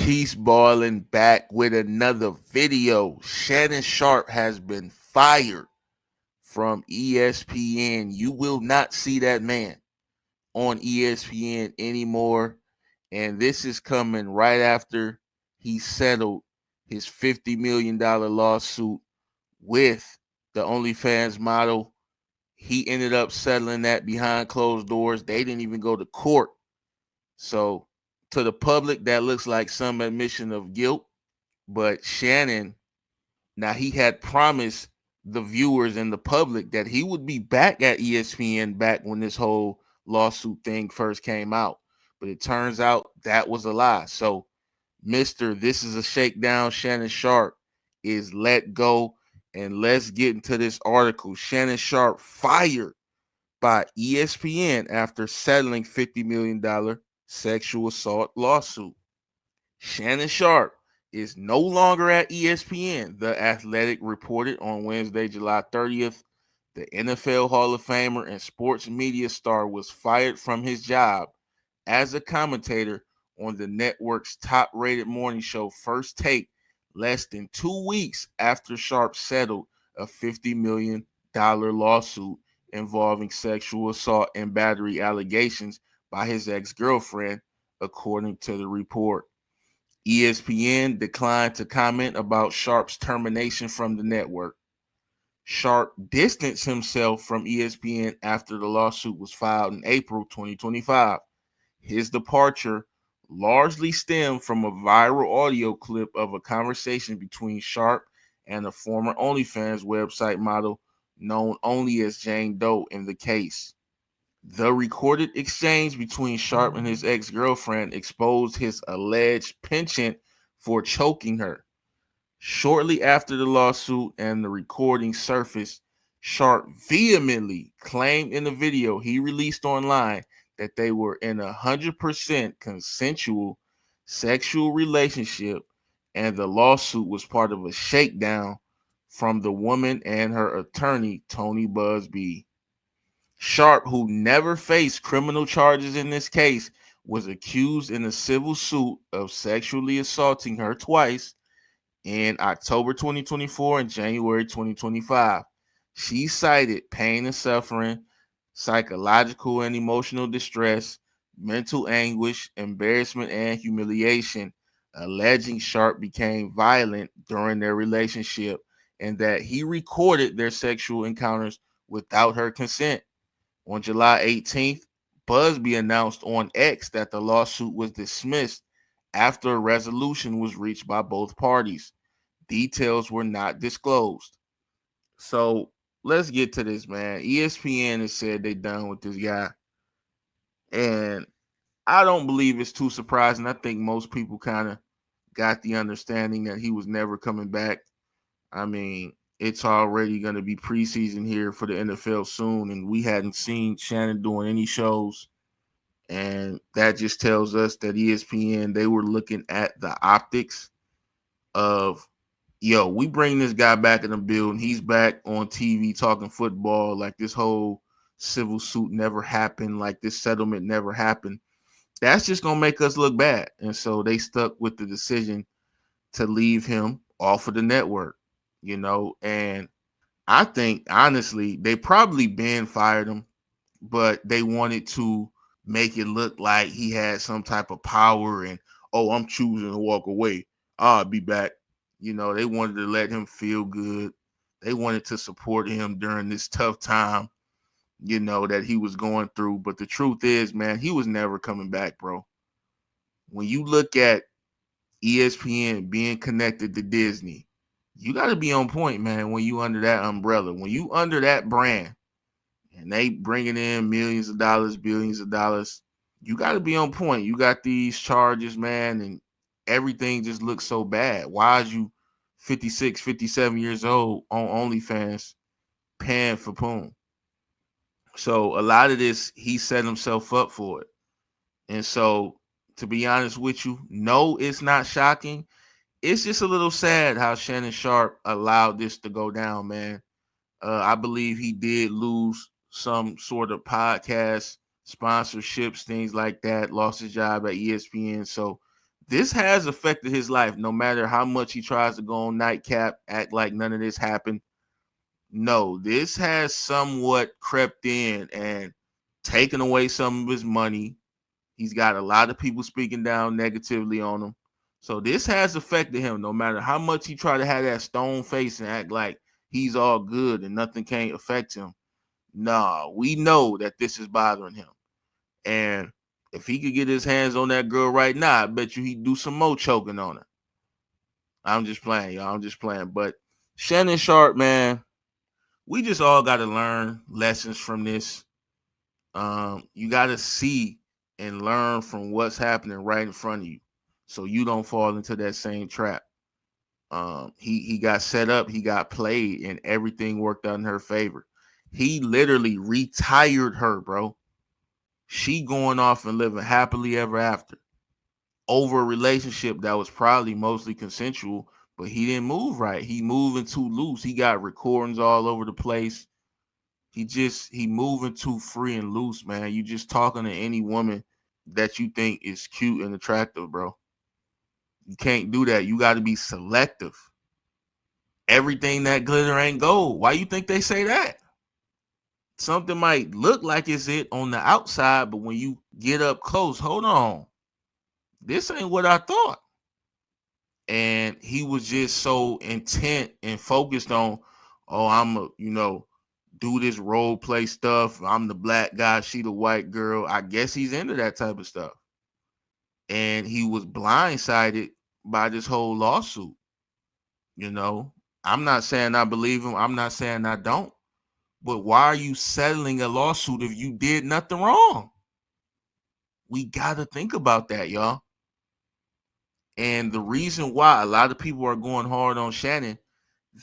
Peace Ballin' back with another video. Shannon Sharpe has been fired from ESPN. You will not see that man on ESPN anymore. And this is coming right after he settled his $50 million lawsuit with the OnlyFans model. He ended up settling that behind closed doors. They didn't even go to court. So to the public, that looks like some admission of guilt. But Shannon, now he had promised the viewers and the public that he would be back at ESPN back when this whole lawsuit thing first came out. But it turns out that was a lie. So, Mr. This is a Shakedown, Shannon Sharpe is let go. And let's get into this article. Shannon Sharpe fired by ESPN after settling $50 million sexual assault lawsuit. Shannon Sharpe is no longer at ESPN. The Athletic reported on Wednesday, July 30th. The NFL Hall of Famer and sports media star was fired from his job as a commentator on the network's top-rated morning show First Take less than 2 weeks after Sharpe settled a $50 million lawsuit involving sexual assault and battery allegations by his ex-girlfriend, according to the report. ESPN declined to comment about Sharpe's termination from the network. Sharpe distanced himself from ESPN after the lawsuit was filed in April 2025. His departure largely stemmed from a viral audio clip of a conversation between Sharpe and a former OnlyFans website model known only as Jane Doe in the case. The recorded exchange between Sharpe and his ex-girlfriend exposed his alleged penchant for choking her. Shortly after the lawsuit and the recording surfaced, Sharpe vehemently claimed in the video he released online that they were in 100% consensual sexual relationship, and the lawsuit was part of a shakedown from the woman and her attorney, Tony Busby. Sharpe, who never faced criminal charges in this case, was accused in a civil suit of sexually assaulting her twice in October 2024 and January 2025. She cited pain and suffering, psychological and emotional distress, mental anguish, embarrassment, and humiliation, alleging Sharpe became violent during their relationship and that he recorded their sexual encounters without her consent. On July 18th, Busby announced on X that the lawsuit was dismissed after a resolution was reached by both parties. Details were not disclosed. So let's get to this, man. ESPN has said they done with this guy. And I don't believe it's too surprising. I think most people kind of got the understanding that he was never coming back. I mean, it's already going to be preseason here for the NFL soon, and we hadn't seen Shannon doing any shows. And that just tells us that ESPN, they were looking at the optics of, yo, we bring this guy back in the building. He's back on TV talking football like this whole civil suit never happened, like this settlement never happened. That's just going to make us look bad. And so they stuck with the decision to leave him off of the network, and I think honestly, they probably been fired him, but they wanted to make it look like he had some type of power and, oh, I'm choosing to walk away. I'll be back. They wanted to let him feel good. They wanted to support him during this tough time, that he was going through. But the truth is, man, he was never coming back, bro. When you look at ESPN being connected to Disney, you got to be on point, man, when you under that umbrella. When you under that brand and they bringing in millions of dollars, billions of dollars, you got to be on point. You got these charges, man, and everything just looks so bad. Why is you 56, 57 years old on OnlyFans paying for poon? So a lot of this, he set himself up for it. And so, to be honest with you, no, it's not shocking. It's just a little sad how Shannon Sharpe allowed this to go down, man. I believe he did lose some sort of podcast sponsorships, things like that, lost his job at ESPN. So This has affected his life, no matter how much he tries to go on nightcap, act like none of this happened. No, this has somewhat crept in and taken away some of his money. He's got a lot of people speaking down negatively on him. So this has affected him, no matter how much he tried to have that stone face and act like he's all good and nothing can't affect him. Nah, we know that this is bothering him. And if he could get his hands on that girl right now, I bet you he'd do some more choking on her. I'm just playing, y'all. I'm just playing. But Shannon Sharpe, man, we just all got to learn lessons from this. You got to see and learn from what's happening right in front of you, so you don't fall into that same trap. He got set up, he got played, and everything worked out in her favor. He literally retired her, bro. She going off and living happily ever after over a relationship that was probably mostly consensual, but he didn't move right. He moving too loose. He got recordings all over the place. He moving too free and loose, man. You just talking to any woman that you think is cute and attractive, bro. You can't do that. You got to be selective. Everything that glitter ain't gold. Why you think they say that? Something might look like it's it on the outside, but when you get up close, hold on. This ain't what I thought. And he was just so intent and focused on, oh, I'm a, do this role play stuff. I'm the black guy, she the white girl. I guess he's into that type of stuff. And he was blindsided by this whole lawsuit. You know, I'm not saying I believe him. I'm not saying I don't. But why are you settling a lawsuit if you did nothing wrong? We got to think about that, y'all. And the reason why a lot of people are going hard on Shannon,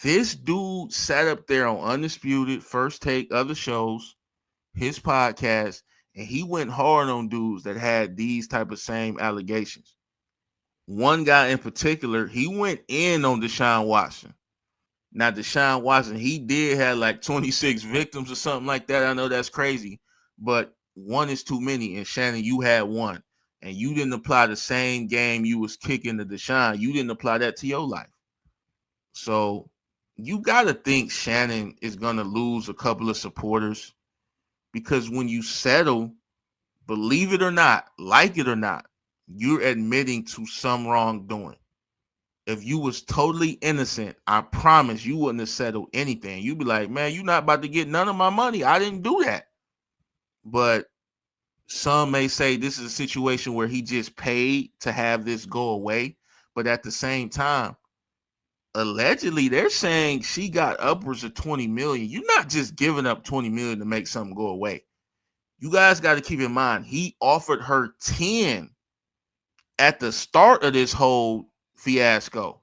this dude sat up there on Undisputed, First Take, other shows, his podcast, and he went hard on dudes that had these type of same allegations. One guy in particular, he went in on Deshaun Watson. Now, Deshaun Watson, he did have like 26 victims or something like that. I know that's crazy, but one is too many. And Shannon, you had one. And you didn't apply the same game you was kicking to Deshaun. You didn't apply that to your life. So you got to think Shannon is going to lose a couple of supporters, because when you settle, believe it or not, like it or not, you're admitting to some wrongdoing. If you was totally innocent, I promise you wouldn't have settled anything. You'd be like, man, you're not about to get none of my money. I didn't do that. But some may say this is a situation where he just paid to have this go away. But at the same time, allegedly, they're saying she got upwards of 20 million. You're not just giving up 20 million to make something go away. You guys got to keep in mind, he offered her 10 at the start of this whole fiasco.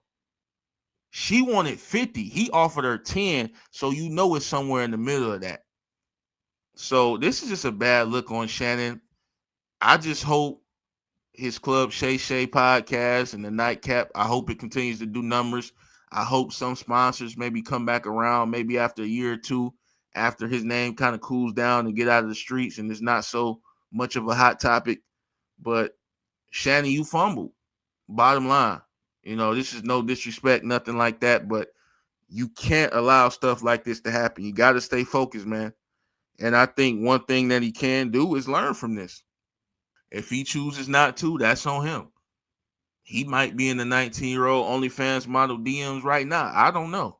She wanted 50. He offered her 10. So you know it's somewhere in the middle of that. So this is just a bad look on Shannon. I just hope his Club Shay Shay podcast and the nightcap, I hope it continues to do numbers. I hope some sponsors maybe come back around, maybe after a year or two, after his name kind of cools down and get out of the streets and it's not so much of a hot topic. But Shannon, you fumbled. Bottom line. This is no disrespect, nothing like that, but you can't allow stuff like this to happen. You got to stay focused, man. And I think one thing that he can do is learn from this. If he chooses not to, that's on him. He might be in the 19-year-old OnlyFans model DMs right now. I don't know.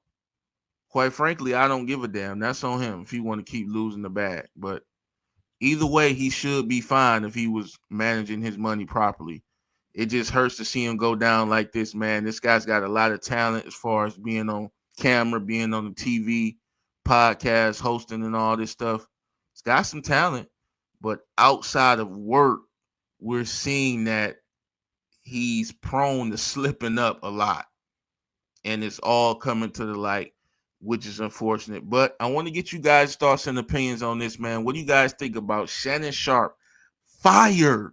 Quite frankly, I don't give a damn. That's on him if he want to keep losing the bag. But either way, he should be fine if he was managing his money properly. It just hurts to see him go down like this, man. This guy's got a lot of talent as far as being on camera, being on the TV, podcast, hosting, and all this stuff. He's got some talent, but outside of work, we're seeing that he's prone to slipping up a lot. And it's all coming to the light, which is unfortunate. But I want to get you guys' thoughts and opinions on this, man. What do you guys think about Shannon Sharpe fired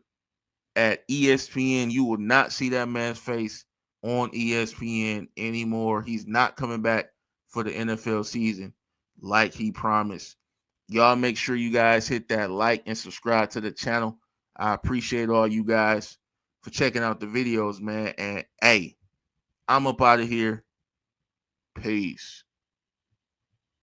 at ESPN? You will not see that man's face on ESPN anymore. He's not coming back for the NFL season like he promised. Y'all make sure you guys hit that like and subscribe to the channel. I appreciate all you guys. for checking out the videos, man. And hey, I'm up out of here. Peace.